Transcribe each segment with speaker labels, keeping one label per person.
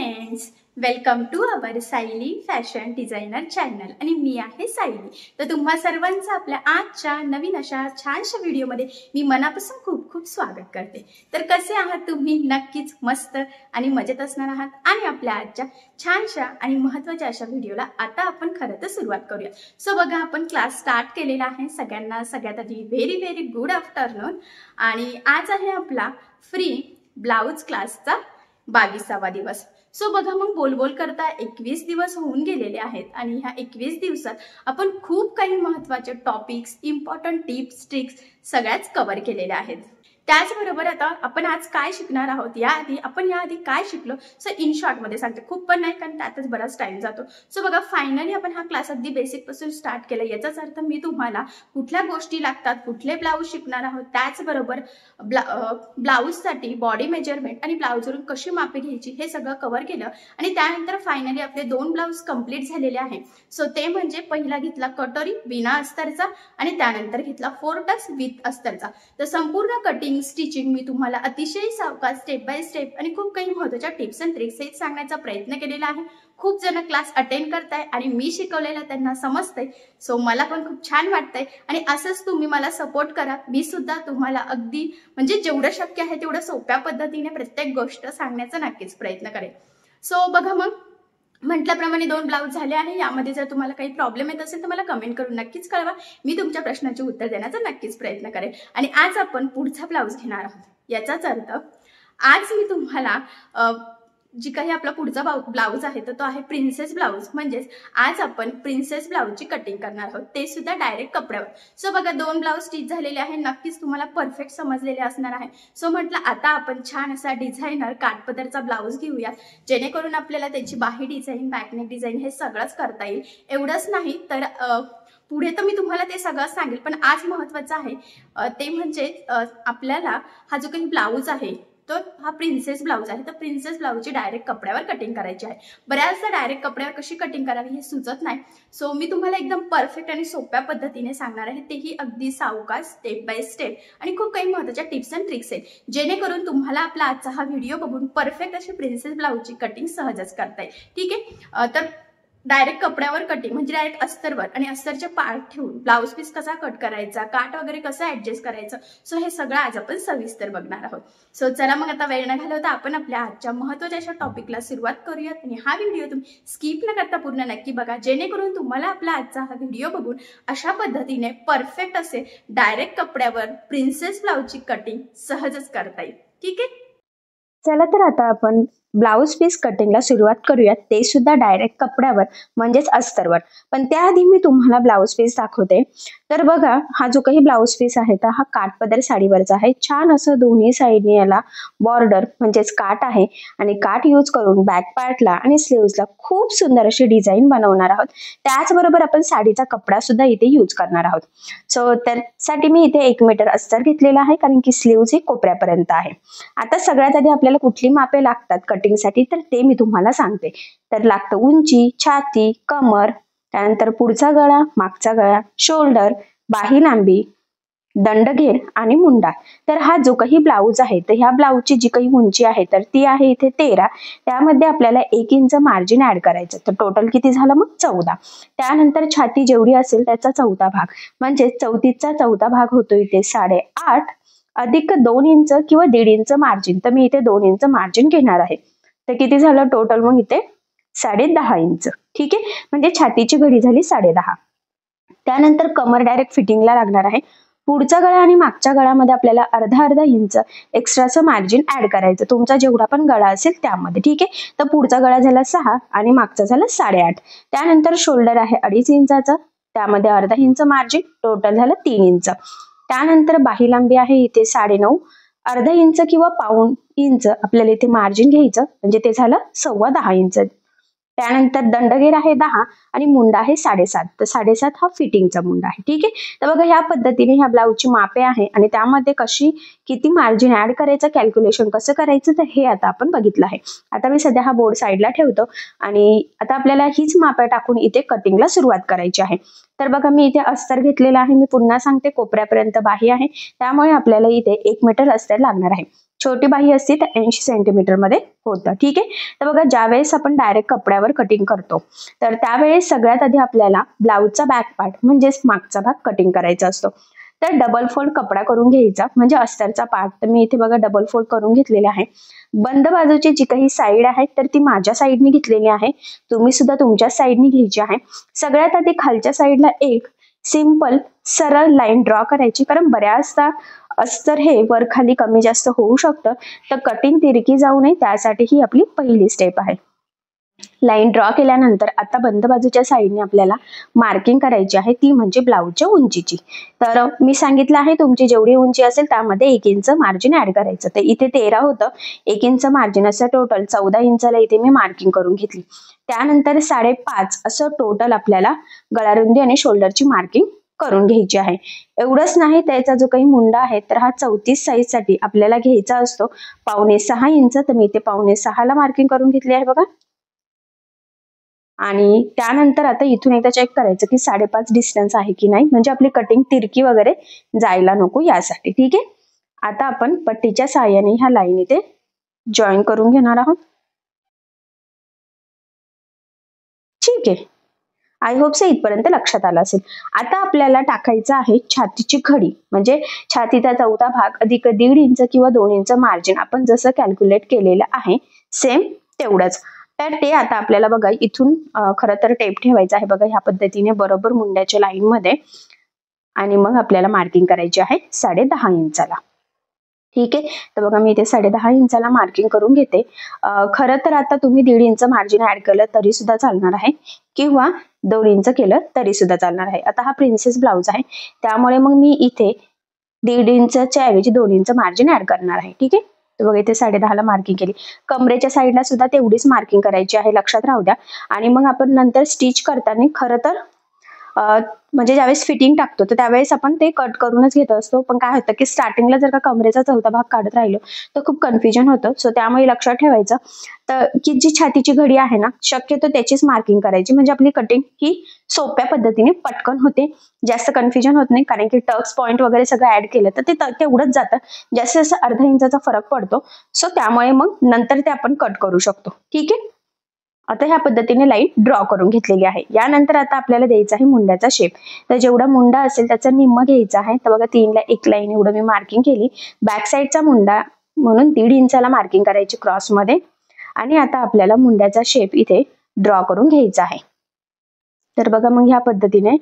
Speaker 1: Friends, welcome to our Sayali fashion designer channel आणि मी आहे सायली। तर तुम्हा सर्वांचं आपल्या आजच्या नवीन अशा छानशा व्हिडिओमध्ये मी मनापासून खूप खूप स्वागत करते। तर कसे आहात तुम्ही? नक्कीच मस्त आणि मजेत असणार आहात। आणि आपल्या आजच्या छानशा आणि महत्त्वाच्या अशा व्हिडिओला आता आपण खरं तर सुरुवात करूया। सो बघा, आपण क्लास स्टार्ट केलेला आहे। सगळ्यांना सगळ्यात आधी व्हेरी व्हेरी गुड आफ्टरनून। आणि आज आहे आपला फ्री ब्लाउज क्लासचा 22वा दिवस। सो बघा, मग बोल बोल करता 21 दिवस होऊन गेलेले आहेत आणि ह्या 21 दिवसात आपण खूप काही महत्त्वाचे टॉपिक्स, इम्पॉर्टंट टिप्स, ट्रिक्स सगळ्याच कव्हर केलेल्या आहेत। त्याचबरोबर आता आपण आज काय शिकणार आहोत, याआधी काय शिकलो सो इन शॉर्ट मध्ये सांगते। खूप पण नाही, कारण त्यातच बराच टाइम जातो। सो बघा, फायनली आपण हा क्लास अगदी बेसिक पासून स्टार्ट केला। याचाच अर्थ मी तुम्हाला कुठल्या गोष्टी लागतात, कुठले ब्लाऊज शिकणार आहोत, त्याचबरोबर ब्लाऊजसाठी बॉडी मेजरमेंट आणि ब्लाऊजवरून कशी मापे घ्यायची हे सगळं कव्हर केलं। आणि त्यानंतर फायनली आपले 2 ब्लाऊज कंप्लीट झालेले आहे। सो ते म्हणजे पहिला घेतला कटोरी विना अस्तरचा आणि त्यानंतर घेतला 4 टक्स विथ अस्तरचा। तर संपूर्ण कटिंग स्टिचिंग मी तुम्हाला अतिशय सावकाश स्टेप बाय स्टेप आणि खूप काही महत्त्वाच्या टिप्स अँड ट्रिक्स हे सांगण्याचा प्रयत्न केलेला आहे। खूप जण क्लास अटेंड करताय आणि मी शिकवलेलं त्यांना समजतंय। सो मला पण खूप छान वाटतंय आणि असंच तुम्ही मला सपोर्ट करा। मी सुद्धा तुम्हाला अगदी म्हणजे जेवढं शक्य आहे तेवढं सोप्या पद्धतीने प्रत्येक गोष्ट सांगण्याचा नक्कीच प्रयत्न करेन। सो बघा, मग म्हटल्याप्रमाणे 2 ब्लाऊज झाले आहे। यामध्ये जर तुम्हाला काही प्रॉब्लेम येत असेल तर मला कमेंट करून नक्कीच कळवा। मी तुमच्या प्रश्नाचे उत्तर देण्याचा नक्कीच प्रयत्न करेन। आणि आज आपण पुढचा ब्लाऊज घेणार आहोत। याचाच अर्थ आज मी तुम्हाला जी काही आपला पुढचा ब्लाऊज आहे तर तो आहे प्रिन्सेस ब्लाऊज। म्हणजेच आज आपण प्रिन्सेस ब्लाऊजची कटिंग करणार आहोत, ते सुद्धा डायरेक्ट कपड्यावर। सो बघा, 2 ब्लाऊज स्टिच झालेले आहे, नक्कीच तुम्हाला परफेक्ट समजलेले असणार आहे। सो म्हटलं आता आपण छान असा डिझायनर काठपदरचा ब्लाऊज घेऊया, जेणेकरून आपल्याला त्याची बाही डिझाईन, बॅकनेक डिझाईन हे सगळंच करता येईल। एवढंच नाही तर पुढे तर मी तुम्हाला ते सगळं सांगेल, पण आज महत्त्वाचं आहे ते म्हणजे आपल्याला हा जो काही ब्लाऊज आहे तो हा प्रिन्सेस ब्लाऊज आहे। तर प्रिन्सेस ब्लाऊजची डायरेक्ट कपड्यावर कटिंग करायची आहे। बऱ्याचदा डायरेक्ट कपड्यावर कशी कटिंग करावी हे सुचत नाही। सो मी तुम्हाला एकदम परफेक्ट आणि सोप्या पद्धतीने सांगणार आहे, तेही अगदी सावकाश स्टेप बाय स्टेप आणि खूप काही महत्त्वाच्या टिप्स अँड ट्रिक्स आहेत, जेणेकरून तुम्हाला आपला आजचा हा व्हिडिओ बघून परफेक्ट अशी प्रिन्सेस ब्लाऊजची कटिंग सहजच करता येईल। ठीक आहे, तर डायरेक्ट कपड्यावर कटिंग म्हणजे डायरेक्ट अस्तरवर आणि अस्तरचे पार्ट ठेवून ब्लाऊज पीस कसा कट करायचा, काट वगैरे कसं ऍडजस्ट करायचं, सो हे सगळं आज आपण सविस्तर बघणार आहोत। सो चला मग आता वेळ न घालवता आपण आपल्या आजच्या महत्त्वाच्या अशा टॉपिकला सुरुवात करूयात। आणि हा व्हिडिओ तुम्ही स्किप न करता पूर्ण नक्की बघा, जेणेकरून तुम्हाला आपला आजचा हा व्हिडिओ बघून अशा पद्धतीने परफेक्ट असे डायरेक्ट कपड्यावर प्रिन्सेस ब्लाऊजची कटिंग सहजच करता येईल। ठीक आहे,
Speaker 2: चला तर आता आपण ब्लाऊज पीस कटिंगला सुरुवात करूयात, ते सुद्धा डायरेक्ट कपड्यावर म्हणजेच अस्तरवर। पण त्याआधी मी तुम्हाला ब्लाऊज पीस दाखवते। तर बघा, हा जो काही ब्लाऊज पीस आहे तर हा काठपदर साडीवरचा आहे। छान असं दोन्ही साईडने याला बॉर्डर म्हणजेच काठ आहे आणि काठ यूज करून बॅक पार्टला आणि स्लीव्हजला खूप सुंदर अशी डिझाईन बनवणार आहोत। त्याचबरोबर आपण साडीचा कपडा सुद्धा इथे यूज करणार आहोत। सो त्यासाठी मी इथे 1 मीटर अस्तर घेतलेला आहे, कारण की स्लीव्हज ही कोपऱ्यापर्यंत आहे। आता सगळ्यात आधी आपल्याला कुठली मापे लागतात कटिंगसाठी तर ते मी तुम्हाला सांगते। तर लागतं उंची, छाती, कमर, त्यानंतर पुढचा गळा, मागचा गळा, शोल्डर, बाही लांबी, दंडघेर आणि मुंडा। तर हा जो काही ब्लाऊज आहे तर ह्या ब्लाऊजची जी काही उंची आहे तर ती आहे इथे 13। त्यामध्ये आपल्याला 1 इंच मार्जिन ऍड करायचं, तर टोटल किती झालं मग 14। त्यानंतर छाती जेवढी असेल त्याचा 4था भाग म्हणजे 34चा 4था भाग होतो इथे 8.5 अधिक 2 इंच किंवा 1.5 इंच मार्जिन। तर मी इथे 2 इंच मार्जिन घेणार आहे, तर किती झालं टोटल मग इथे 10.5 इंच। ठीक आहे, म्हणजे छातीची घडी झाली 10.5। त्यानंतर कमर डायरेक्ट फिटिंगला लागणार आहे। पुढचा गळा आणि मागच्या गळ्यामध्ये आपल्याला अर्धा इंच एक्स्ट्राचं मार्जिन ऍड करायचं, तुमचा जेवढा पण गळा असेल त्यामध्ये। ठीक आहे, तर पुढचा गळा झाला 6 आणि मागचा झाला 8.5। त्यानंतर शोल्डर आहे 2.5 इंचाचा, त्यामध्ये अर्धा इंच मार्जिन, टोटल झालं 3 इंच। त्यानंतर बाही लांबी आहे इथे 9.5, अर्धा इंच किंवा पाऊण इंच आपल्याला इथे मार्जिन घ्यायचं, म्हणजे ते झालं 10.25 इंच। त्यानंतर दंडघेर आहे 10 आणि मुंडा आहे 7.5, तर 7.5 हा फिटिंगचा मुंडा आहे। ठीक आहे, तर बघा ह्या पद्धतीने ह्या ब्लाऊजची मापे आहे आणि त्यामध्ये किती मार्जिन ऍड करायचं, कॅल्क्युलेशन कसं करायचं तर हे आता आपण बघितलं आहे। आता मी सध्या हा बोर्ड साईडला ठेवतो आणि आता आपल्याला हीच मापे टाकून इथे कटिंगला सुरुवात करायची आहे। तर बघा मी इथे अस्तर घेतलेलं आहे. मी पुन्हा सांगते, कोपऱ्यापर्यंत बाही आहे, त्यामुळे आपल्याला इथे 1 मीटर अस्तर लागणार आहे. छोटी बाही असते तर 80 सेंटीमीटर मध्ये होतं. ठीक आहे. तर बघा ज्यावेळेस आपण डायरेक्ट कपड्यावर कटिंग करतो तर त्यावेळेस सगळ्यात आधी आपल्याला ब्लाऊजचा बॅक पार्ट म्हणजेच मागचा भाग कटिंग करायचा असतो. तर डबल फोल्ड कपडा करून घ्यायचा म्हणजे अस्तरचा पार्ट. तर मी इथे बघा डबल फोल्ड करून घेतलेले आहे. बंद बाजूची जी काही साईड आहे तर ती माझ्या साईडने घेतलेली आहे. तुम्ही सुद्धा तुमच्या साईडने घ्यायची आहे. सगळ्यात आधी खालच्या साईडला एक सिंपल सरळ लाईन ड्रॉ करायची, कारण बऱ्याचदा अस्तर हे वर खाली कमी जास्त होऊ शकतं, तर कटिंग तिरकी जाऊ नये त्यासाठी ही आपली पहिली स्टेप आहे. लाईन ड्रॉ केल्यानंतर आता बंद बाजूच्या साईडने आपल्याला मार्किंग करायची आहे, ती म्हणजे ब्लाऊजच्या उंचीची. तर मी सांगितलं आहे तुमची जेवढी उंची असेल त्यामध्ये 1 इंच मार्जिन ऍड करायचं. तर इथे 13 होतं, 1 इंच मार्जिन असं टोटल 14 इंचाला इथे मी मार्किंग करून घेतली. त्यानंतर 5.5 असं टोटल आपल्याला गळारुंदी आणि शोल्डरची मार्किंग करून घ्यायची आहे. एवढंच नाही, त्याचा जो काही मुंडा आहे तर हा 34 साईज साठी आपल्याला घ्यायचा असतो 5.25 इंच. तर मी इथे 5.25 ला मार्किंग करून घेतली आहे बघा. आणि त्यानंतर आता इथून एकदा चेक करायचं की 5.5 डिस्टन्स आहे की नाही, म्हणजे आपली कटिंग तिरकी वगैरे जायला नको यासाठी. ठीक आहे. आता आपण पट्टीच्या साहाय्याने ह्या लाईन इथे जॉईन करून घेणार आहोत. ठीक आहे. आय होप से इथपर्यंत लक्षात आलं असेल. आता आपल्याला टाकायचं आहे छातीची घडी, म्हणजे छातीचा चौथा भाग अधिक 1.5 इंच किंवा 2 इंच मार्जिन आपण जसं कॅल्क्युलेट केलेलं आहे सेम तेवढंच. तर ते आता आपल्याला बघा इथून खरं तर टेप ठेवायचा आहे बघा ह्या पद्धतीने बरोबर मुंड्याच्या लाईन मध्ये, आणि मग आपल्याला मार्किंग करायची आहे 10.5 इंचाला. ठीक आहे. तर बघा मी इथे 10.5 इंचाला मार्किंग करून घेते. खरं तर आता तुम्ही 1.5 इंच मार्जिन ऍड केलं तरी सुद्धा चालणार आहे, किंवा 2 इंच केलं तरी सुद्धा चालणार आहे. आता हा प्रिन्सेस ब्लाउज आहे त्यामुळे मग मी इथे 1.5 इंचच्या ऐवजी 2 इंच मार्जिन ऍड करणार आहे. ठीक आहे. तर बघा इथे 10.5 ला मार्किंग केली. कमरेच्या साईडला सुद्धा तेवढीच मार्किंग करायची आहे, लक्षात राहू द्या. आणि मग आपण नंतर स्टिच करताना खरं तर म्हणजे ज्यावेळेस फिटिंग टाकतो तर त्यावेळेस आपण ते कट करूनच घेत असतो, पण काय होतं की स्टार्टिंगला जर का कमरेचा चौथा भाग काढत राहिलो तर खूप कन्फ्युजन होतं. सो त्यामुळे लक्षात ठेवायचं तर की जी छातीची घडी आहे ना, शक्यतो त्याचीच मार्किंग करायची, म्हणजे आपली कटिंग ही सोप्या पद्धतीने पटकन होते, जास्त कन्फ्युजन होत नाही. कारण की टक्स पॉईंट वगैरे सगळं ऍड केलं तर ते तेवढंच जातं, जास्त जास्त अर्धा इंचाचा फरक पडतो. सो त्यामुळे मग नंतर ते आपण कट करू शकतो. ठीक आहे. आता ह्या पद्धतीने लाईन ड्रॉ करून घेतलेली आहे. यानंतर आता आपल्याला द्यायचा आहे मुंड्याचा शेप. तर जेवढा मुंडा असेल त्याचा निम्म घ्यायचा आहे. तर बघा 3 ला 1 लाईन एवढं मी मार्किंग केली. बॅक साईडचा मुंडा म्हणून 1.5 इंचाला मार्किंग करायची क्रॉस मध्ये. आणि आता आपल्याला मुंड्याचा शेप इथे ड्रॉ करून घ्यायचा आहे. तर बघा मग ह्या पद्धतीने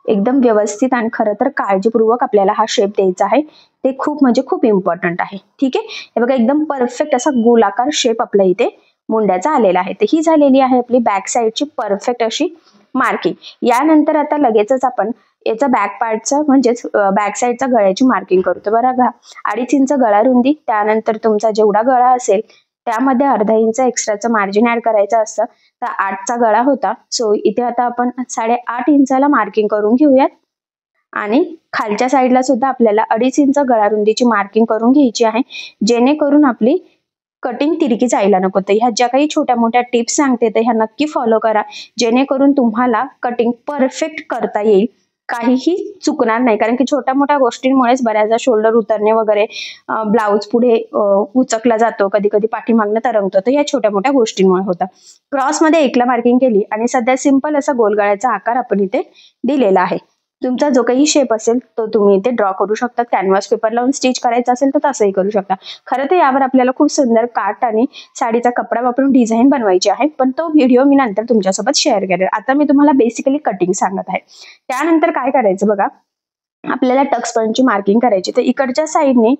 Speaker 2: एकदम व्यवस्थित आणि खरं तर काळजीपूर्वक आपल्याला हा शेप द्यायचा आहे. ते खूप म्हणजे खूप इम्पॉर्टंट आहे. ठीक आहे. हे बघा एकदम परफेक्ट असा गोलाकार शेप आपला इथे मुंड्याचा आलेला आहे. तर ही झालेली आहे आपली बॅक साईडची परफेक्ट अशी मार्किंग. यानंतर आता लगेचच आपण याचा बॅक पार्टचा म्हणजेच बॅक साईडचा गळ्याची मार्किंग करतो. बघा 2.5 इंच गळा रुंदी, त्यानंतर तुमचा जेवढा गळा असेल त्यामध्ये अर्धा इंच एक्स्ट्राचं मार्जिन ऍड करायचं असतं. तर 8चा गळा होता, सो इथे आता आपण 8.5 इंचाला मार्किंग करून घेऊयात. आणि खालच्या साईडला सुद्धा आपल्याला 2.5 इंच गळा रुंदीची मार्किंग करून घ्यायची आहे, जेणेकरून आपली कटिंग तिरकी जायला नको. तर ह्या ज्या काही छोट्या मोठ्या टिप्स सांगते तर ह्या नक्की फॉलो करा, जेणेकरून तुम्हाला कटिंग परफेक्ट करता येईल, काहीही चुकणार नाही. कारण की छोट्या मोठ्या गोष्टींमुळेच बऱ्याचदा शोल्डर उतरणे वगैरे, ब्लाऊज पुढे उचकला जातो, कधी कधी पाठीमागनं तरंगतो, तर या छोट्या मोठ्या गोष्टींमुळे होतं. क्रॉस मध्ये 1 ला मार्किंग केली आणि सध्या सिंपल असा गोलगळ्याचा आकार आपण इथे दिलेला आहे. तुमचा जो काही शेप असेल तो तुम्ही इथे ड्रॉ करू शकता. कॅनव्हास पेपर लावून स्टिच करायचं असेल तर तसंही करू शकता. खरं तर यावर आपल्याला खूप सुंदर काठ आणि साडीचा कपडा वापरून डिझाईन बनवायची आहे, पण तो व्हिडिओ मी नंतर तुमच्यासोबत शेअर करेल. आता मी तुम्हाला बेसिकली कटिंग सांगत आहे. त्यानंतर काय करायचं बघा, आपल्याला टक्स पॉईंटची मार्किंग करायची. तर इकडच्या साईडने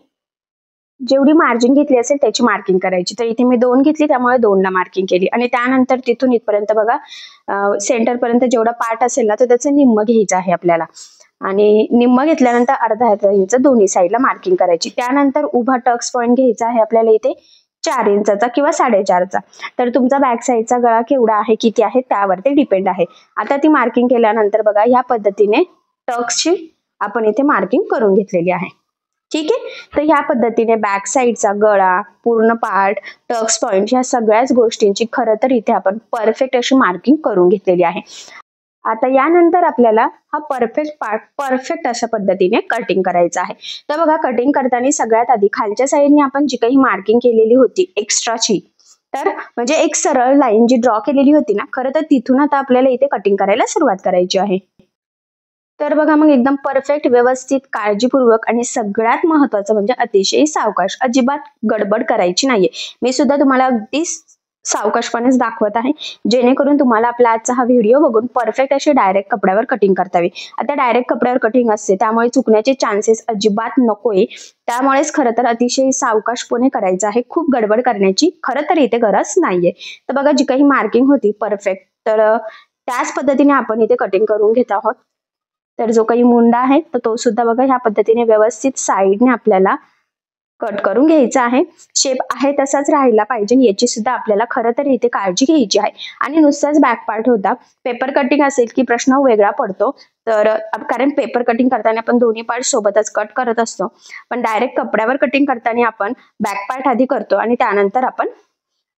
Speaker 2: जेवढी मार्जिन घेतली असेल त्याची मार्किंग करायची. तर इथे मी 2 घेतली त्यामुळे 2 ला मार्किंग केली. आणि त्यानंतर तिथून इथपर्यंत बघा सेंटर पर्यंत जेवढा पार्ट असेल ना तर त्याचं निम्म घ्यायचं आहे आपल्याला. आणि निम्म घेतल्यानंतर अर्धा इंच दोन्ही साईडला मार्किंग करायची. त्यानंतर उभा टक्स पॉईंट घ्यायचा आहे आपल्याला इथे 4 इंचाचा किंवा 4.5चा. तर तुमचा बॅक साईडचा गळा केवढा आहे, किती आहे त्यावरती डिपेंड आहे. आता ती मार्किंग केल्यानंतर बघा ह्या पद्धतीने टक्सची आपण इथे मार्किंग करून घेतलेली आहे. ठीक आहे. तर ह्या पद्धतीने बॅक साईडचा गळा, पूर्ण पार्ट, टक्स पॉईंट ह्या सगळ्याच गोष्टींची खरं तर इथे आपण परफेक्ट अशी मार्किंग करून घेतलेली आहे. आता यानंतर आपल्याला हा परफेक्ट पार्ट परफेक्ट अशा पद्धतीने कटिंग करायचा आहे. तर बघा, कटिंग करताना सगळ्यात आधी खालच्या साईडने आपण जी काही मार्किंग केलेली होती एक्स्ट्राची, तर म्हणजे एक सरळ लाईन जी ड्रॉ केलेली होती ना, खरं तर तिथून आता आपल्याला इथे कटिंग करायला सुरुवात करायची आहे. तर बघा, मग एकदम परफेक्ट, व्यवस्थित, काळजीपूर्वक आणि सगळ्यात महत्वाचं म्हणजे अतिशय सावकाश, अजिबात गडबड करायची नाहीये. मी सुद्धा तुम्हाला अगदी सावकाशपणेच दाखवत आहे, जेणेकरून तुम्हाला आपला आजचा हा व्हिडिओ बघून परफेक्ट अशी डायरेक्ट कपड्यावर कटिंग करता येईल. आता डायरेक्ट कपड्यावर कटिंग असते, त्यामुळे चुकण्याचे चान्सेस अजिबात नकोय. त्यामुळेच खरं तर अतिशय सावकाशपणे करायचं आहे. खूप गडबड करण्याची खरं तर इथे गरज नाहीये. तर बघा, जी काही मार्किंग होती परफेक्ट, तर त्याच पद्धतीने आपण इथे कटिंग करून घेत आहोत. तर जो काही मुंडा आहे तर तो सुद्धा बघा ह्या पद्धतीने व्यवस्थित साईडने आपल्याला कट करून घ्यायचा आहे. शेप आहे तसाच राहायला पाहिजे, याची सुद्धा आपल्याला खरं तर इथे काळजी घ्यायची आहे. आणि नुसताच बॅक पार्ट होता, पेपर कटिंग असेल की प्रश्न वेगळा पडतो. तर कारण पेपर कटिंग करताना आपण दोन्ही पार्ट सोबतच कट करत असतो, पण डायरेक्ट कपड्यावर कटिंग करताना आपण बॅक पार्ट आधी करतो आणि त्यानंतर आपण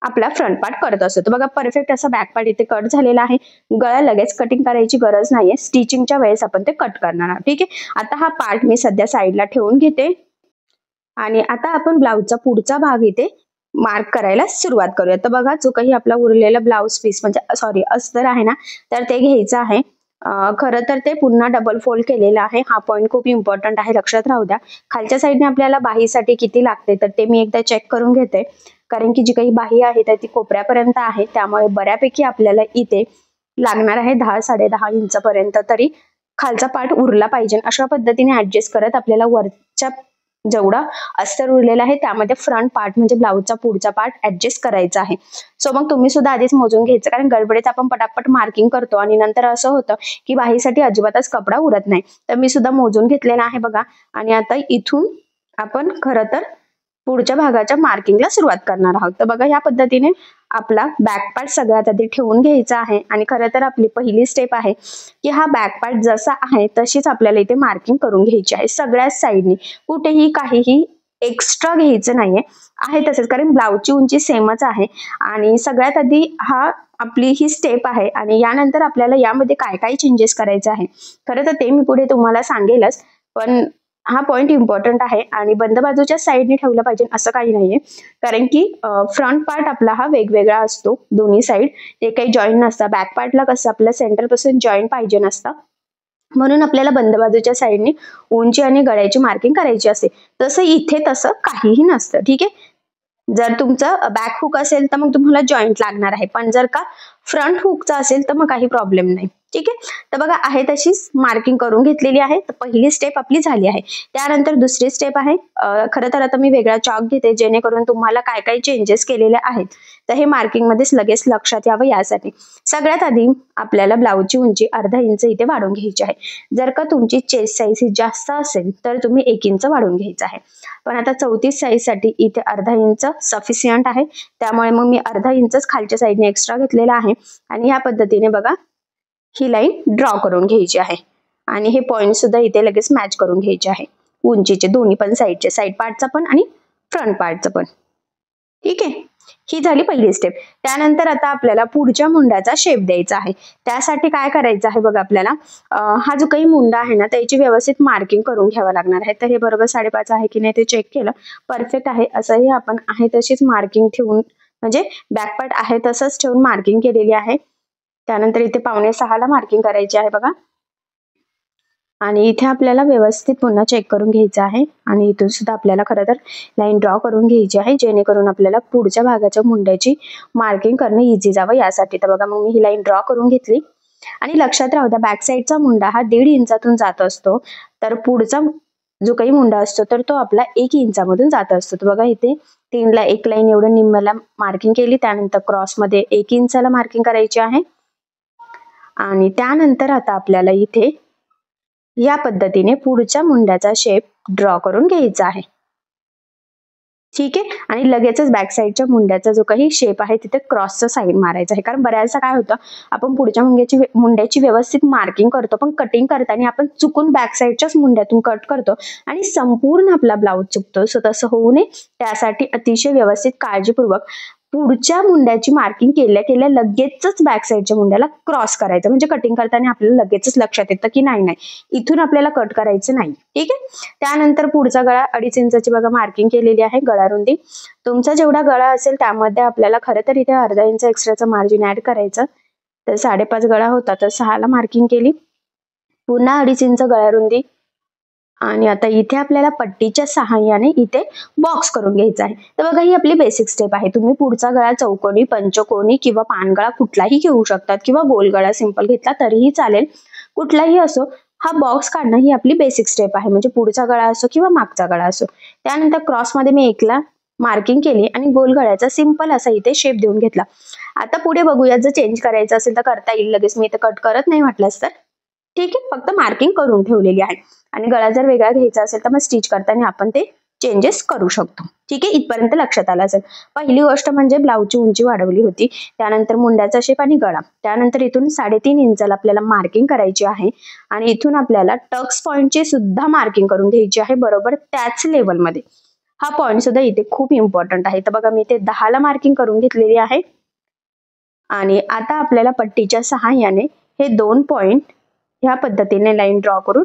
Speaker 2: आपला फ्रंट पार्ट करत असतो. तर बघा, परफेक्ट असा बॅक पार्ट इथे कट झालेला आहे. गळा लगेच कटिंग करायची गरज नाहीये, स्टिचिंगच्या वेळेस आपण ते कट करणार आहोत. ठीक आहे, आता हा पार्ट मी सध्या साईडला ठेवून घेते आणि आता आपण ब्लाउजचा पुढचा भाग इथे मार्क करायला सुरुवात करूया. तर बघा, जो काही आपला उरलेला ब्लाउज पीस म्हणजे सॉरी अस्तर आहे ना, तर ते घ्यायचं आहे. खरं तर ते पुन्हा डबल फोल्ड केलेलं आहे. हा पॉईंट खूप इम्पॉर्टंट आहे, लक्षात राहू द्या. खालच्या साईडने आपल्याला बाहीसाठी किती लागते तर ते मी एकदा चेक करून घेते, कारण की जी काही बाही आहे तर ती कोपऱ्यापर्यंत आहे, त्यामुळे बऱ्यापैकी आपल्याला इथे लागणार आहे 10-10.5 इंचापर्यंत. तरी खालचा पार्ट उरला पाहिजे. अशा पद्धतीने ऍडजस्ट करत आपल्याला वरच्या जेवढा अस्तर उरलेला आहे त्यामध्ये फ्रंट पार्ट म्हणजे ब्लाउजचा पुढचा पार्ट ऍडजस्ट करायचा आहे. सो मग तुम्ही सुद्धा आधीच मोजून घ्यायचं, कारण गडबडीत आपण पटापट मार्किंग करतो आणि नंतर असं होतं की बाहीसाठी अजिबातच कपडा उरत नाही. तर मी सुद्धा मोजून घेतलेला आहे बघा. आणि आता इथून आपण खरं तर पुढच्या भागाच्या मार्किंगला सुरुवात करणार आहोत. तर बघा, या पद्धतीने आपला बॅक पार्ट सगळ्यात आधी ठेवून घ्यायचा आहे. आणि खरं तर आपली पहिली स्टेप आहे की हा बॅक पार्ट जसा आहे तशीच आपल्याला इथे मार्किंग करून घ्यायची आहे सगळ्याच साईडनी. कुठेही काहीही एक्स्ट्रा घ्यायचं नाहीये, आहे तसंच, कारण ब्लाउजची उंची सेमच आहे. आणि सगळ्यात आधी हा आपली ही स्टेप आहे आणि यानंतर आपल्याला यामध्ये काय काय चेंजेस करायचे आहे खरं तर ते मी पुढे तुम्हाला सांगेलच. पण हा पॉइंट इम्पॉर्टंट आहे आणि बंद बाजूच्या साईडने ठेवलं पाहिजे असं काही नाहीये, कारण की फ्रंट पार्ट आपला हा वेगवेगळा असतो, दोन्ही साईड ते काही जॉईंट नसतं. बॅक पार्टला कसं आपल्या सेंटर पासून जॉईंट पाहिजे नसतं, म्हणून आपल्याला बंद बाजूच्या साईडने उंची आणि गळ्याची मार्किंग करायची असते. तसं इथे तसं काहीही नसतं. ठीक आहे, जर तुमचं बॅक हुक असेल तर मग तुम्हाला जॉईंट लागणार आहे, पण जर का फ्रंट हुकचा असेल तर मग काही प्रॉब्लेम नाही. ठीक आहे, तर बघा आहे तशीच मार्किंग करून घेतलेली आहे. तर पहिली स्टेप आपली झाली आहे. त्यानंतर दुसरी स्टेप आहे, खरं तर आता मी वेगळा चॉक घेते जेणेकरून तुम्हाला काय काय चेंजेस केलेले आहेत तर हे मार्किंग मध्येच लगेच लक्षात यावं यासाठी. सगळ्यात आधी आपल्याला ब्लाउजची उंची अर्धा इंच इथे वाढवून घ्यायची आहे. जर का तुमची चेस्ट साईज ही जास्त असेल तर तुम्ही 1 इंच वाढवून घ्यायचं आहे, पण आता 34 साईज साठी इथे अर्धा इंच सफिशियंट आहे, त्यामुळे मग मी अर्धा इंचच खालच्या साईडने एक्स्ट्रा घेतलेला आहे. आणि ह्या पद्धतीने बघा ही लाईन ड्रॉ करून घ्यायची आहे आणि हे पॉइंट सुद्धा इथे लगेच मॅच करून घ्यायचे आहे, उंचीचे दोन्ही पण साईडचे, साईड पार्टचा पण आणि फ्रंट पार्टचा पण. ठीक आहे, ही झाली पहिली स्टेप. त्यानंतर आता आपल्याला पुढच्या मुंड्याचा शेप द्यायचा आहे. त्यासाठी काय करायचं आहे बघा, आपल्याला हा जो काही मुंडा आहे ना त्याची व्यवस्थित मार्किंग करून घ्यावं लागणार आहे. तर हे बरोबर 5.5 आहे की नाही ते चेक केलं, परफेक्ट आहे असंही आपण आहे तशीच मार्किंग ठेवून, म्हणजे बॅक पार्ट आहे तसंच ठेवून मार्किंग केलेली आहे. त्यानंतर इथे 5.25 ला मार्किंग करायची आहे बघा. आणि इथे आपल्याला व्यवस्थित पुन्हा चेक करून घ्यायचं आहे आणि इथून सुद्धा आपल्याला खरं तर लाईन ड्रॉ करून घ्यायची आहे, जेणेकरून आपल्याला पुढच्या भागाच्या मुंड्याची मार्किंग करणं इझी जावं यासाठी. तर बघा, मग मी ही लाईन ड्रॉ करून घेतली. आणि लक्षात राहू द्या, बॅक साईडचा मुंडा हा 1.5 इंचातून जात असतो, तर पुढचा जो काही मुंडा असतो तर तो आपला 1 इंचामधून जात असतो. तर बघा, इथे 3 ला 1 लाईन एवढं निम्म्याला मार्किंग केली, त्यानंतर क्रॉस मध्ये 1 इंचाला मार्किंग करायची आहे. आणि त्यानंतर आता आपल्याला इथे या पद्धतीने पुढच्या मुंड्याचा शेप ड्रॉ करून घ्यायचा आहे. ठीक आहे, आणि लगेचच बॅक साईडच्या मुंड्याचा जो काही शेप आहे तिथे क्रॉसचा साईड मारायचा आहे, कारण बऱ्याचदा काय होतं आपण पुढच्या मुंड्याची व्यवस्थित मार्किंग करतो, पण कटिंग करताना आपण चुकून बॅक साईडच्याच मुंड्यातून कट करतो आणि संपूर्ण आपला ब्लाउज चुकतो. सो तसं होऊ नये, त्यासाठी अतिशय व्यवस्थित काळजीपूर्वक पुढच्या मुंड्याची मार्किंग केल्या केल्या लगेचच बॅक साईडच्या मुंड्याला क्रॉस करायचं, म्हणजे कटिंग करताना आपल्याला लगेचच लक्षात येतं की नाही इथून आपल्याला कट करायचं नाही. ठीक आहे. त्यानंतर पुढचा गळा 2.5 इंचाची बघा मार्किंग केलेली आहे गळा रुंदी. तुमचा जेवढा गळा असेल त्यामध्ये आपल्याला खरं तर इथे अर्धा इंच एक्स्ट्राचं मार्जिन ऍड करायचं. तर 5.5 गळा होता तर 6 ला मार्किंग केली. पुन्हा 2.5 इंच गळा रुंदी आणि आता इथे आपल्याला पट्टीच्या सहाय्याने इथे बॉक्स करून घ्यायचा आहे. तर बघा ही आपली बेसिक स्टेप आहे. तुम्ही पुढचा गळा चौकोनी, पंचकोनी किंवा पानगळा कुठलाही घेऊ शकतात किंवा गोल गळा सिंपल घेतला तरीही चालेल, कुठलाही असो. हा बॉक्स काढणं ही आपली बेसिक स्टेप आहे, म्हणजे पुढचा गळा असो किंवा मागचा गळा असो. त्यानंतर क्रॉस मध्ये मी 1 ला मार्किंग केली आणि गोल गळ्याचा सिंपल असा इथे शेप देऊन घेतला. आता पुढे बघूया, जर चेंज करायचं असेल तर करता येईल लगेच, मी इथे कट करत नाही वाटलंच तर. ठीक आहे, फक्त मार्किंग करून ठेवलेली आहे. आणि गळा जर वेगळा घ्यायचा असेल तर मग स्टिच करताना आपण ते चेंजेस करू शकतो. ठीक आहे, इथपर्यंत लक्षात आलं असेल. पहिली गोष्ट म्हणजे ब्लाऊजची उंची वाढवली होती, त्यानंतर मुंड्याचा शेप आणि गळा. त्यानंतर इथून 3.5 इंचाला आपल्याला मार्किंग करायची आहे आणि इथून आपल्याला टक्स पॉइंटची सुद्धा मार्किंग करून घ्यायची आहे बरोबर त्याच लेवलमध्ये. हा पॉइंट सुद्धा इथे खूप इम्पॉर्टंट आहे. तर बघा मी इथे 10 ला मार्किंग करून घेतलेली आहे आणि आता आपल्याला पट्टीच्या सहाय्याने हे 2 पॉइंट ह्या पद्धतीने लाईन ड्रॉ करून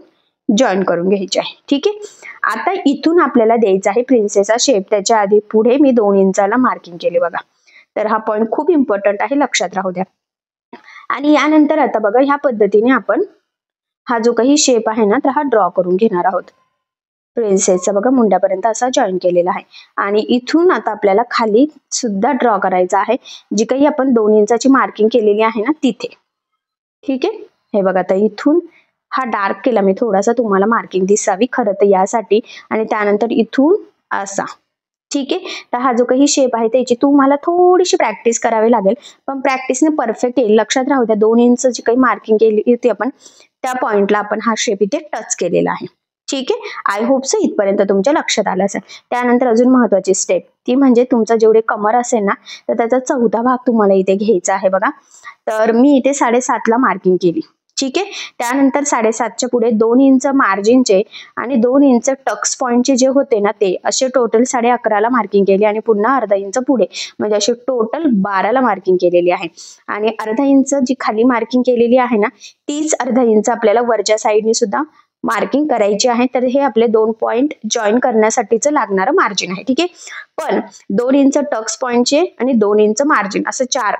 Speaker 2: जॉईन करून घ्यायचे आहे. ठीक आहे. आता इथून आपल्याला द्यायचा आहे प्रिन्सेसचा शेप. त्याच्या आधी पुढे मी 2 इंचाला मार्किंग केले बघा. तर हा पॉइंट खूप इम्पॉर्टंट आहे, लक्षात राहू द्या. आणि यानंतर आता बघा ह्या पद्धतीने आपण हा जो काही शेप आहे ना तर हा ड्रॉ करून घेणार आहोत. प्रिन्सेसचा बघा मुंड्यापर्यंत असा जॉईन केलेला आहे आणि इथून आता आपल्याला खाली सुद्धा ड्रॉ करायचा आहे, जी काही आपण 2 इंचाची मार्किंग केलेली आहे ना तिथे. ठीक आहे. हे बघा आता इथून हा डार्क केला मी थोडासा, तुम्हाला मार्किंग दिसावी खरं तर यासाठी. आणि त्यानंतर इथून असा. ठीक आहे. तर हा जो काही शेप आहे त्याची तुम्हाला थोडीशी प्रॅक्टिस करावी लागेल, पण प्रॅक्टिसने परफेक्ट येईल. लक्षात राहू द्या 2 इंच जी काही मार्किंग केली होती आपण त्या पॉइंटला आपण हा शेप इथे टच केलेला आहे. ठीक आहे. आय होप सो इथपर्यंत तुमच्या लक्षात आलं असेल. त्यानंतर अजून महत्वाची स्टेप ती म्हणजे तुमचा जेवढे कमर असेल ना तर त्याचा 14 भाग तुम्हाला इथे घ्यायचा आहे बघा. तर मी इथे 7.5 ला मार्किंग केली. ठीक आहे. त्यानंतर 7.5च्या पुढे 2 इंच मार्जिनचे आणि 2 इंच टक्स पॉइंटचे जे होते ना ते असे टोटल 11.5 ला मार्किंग केली आणि पुन्हा अर्धा इंच पुढे, म्हणजे असे टोटल 12 ला मार्किंग केलेली आहे. आणि अर्धा इंच जी खाली मार्किंग केलेली आहे ना तीच अर्धा इंच आपल्याला वरच्या साईडने सुद्धा मार्किंग करायची आहे. तर हे आपले 2 पॉइंट जॉईन करण्यासाठीच लागणारं मार्जिन आहे. ठीक आहे. पण 2 इंच टक्स पॉइंटचे आणि 2 इंच मार्जिन असं 4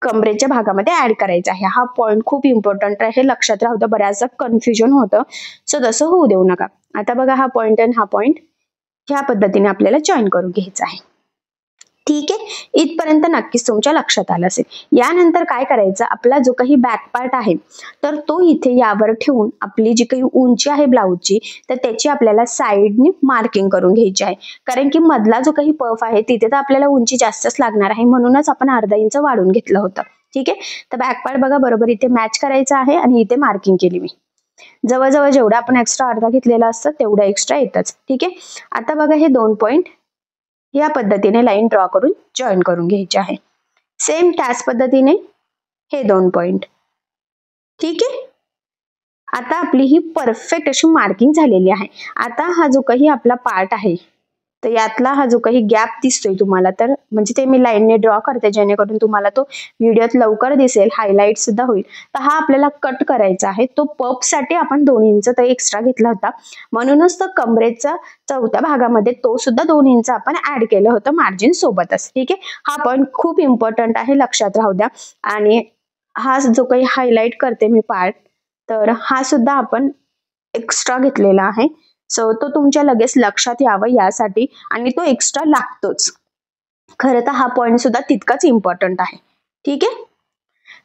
Speaker 2: कमरेच्या भागामध्ये ऍड करायचा आहे. हा पॉइंट खूप इम्पॉर्टंट आहे, लक्षात राहू द्या. बऱ्याचदा कन्फ्युजन होतं, सो तसं होऊ देऊ नका. आता बघा हा पॉइंट आणि हा पॉइंट ह्या पद्धतीने आपल्याला जॉईन करून घ्यायचा आहे. ठीक आहे. इथपर्यंत नक्कीच तुमच्या लक्षात आलं असेल. यानंतर काय करायचं, आपला जो काही बॅक पार्ट आहे तर तो इथे यावर ठेवून आपली जी काही उंची आहे ब्लाऊजची तर त्याची आपल्याला साईडने मार्किंग करून घ्यायची आहे. कारण की मधला जो काही पफ आहे तिथे तर आपल्याला उंची जास्तच लागणार आहे, म्हणूनच आपण अर्धा इंच वाढून घेतलं होतं. ठीक आहे. तर बॅक पार्ट बघा बरोबर इथे मॅच करायचं आहे आणि इथे मार्किंग केली मी. जवळजवळ जेवढा आपण एक्स्ट्रा अर्धा घेतलेला असतं तेवढा एक्स्ट्रा येतच. ठीक आहे. आता बघा हे 2 पॉइंट या पद्धतीने लाईन ड्रॉ करून जॉईन करून घ्यायचे आहे. सेम त्याच पद्धतीने हे 2 पॉइंट. ठीक आहे. आता आपली ही परफेक्ट अशी मार्किंग झालेली आहे. आता हा जो काही आपला पार्ट आहे तर यातला हा जो काही गॅप दिसतोय तुम्हाला तर म्हणजे ते मी लाईनने ड्रॉ करते जेणेकरून तुम्हाला तो व्हिडिओत लवकर दिसेल, हायलाइट सुद्धा होईल. तर हा आपल्याला कट करायचा आहे. तो पफ साठी आपण 2 इंच तर एक्स्ट्रा घेतला होता, म्हणूनच तो कमरेचा 4थ्या भागामध्ये तो सुद्धा 2 इंच आपण ऍड केलं होतं मार्जिन सोबतच. ठीक आहे. हा पॉइंट खूप इम्पॉर्टंट आहे, लक्षात राहू द्या. आणि हा जो काही हायलाइट करते मी पार्ट तर हा सुद्धा आपण एक्स्ट्रा घेतलेला आहे. सो तो तुमच्या लगेच लक्षात यावं यासाठी, आणि तो एक्स्ट्रा लागतोच. खरं तर हा पॉइंट सुद्धा तितकाच इम्पॉर्टंट आहे. ठीक आहे.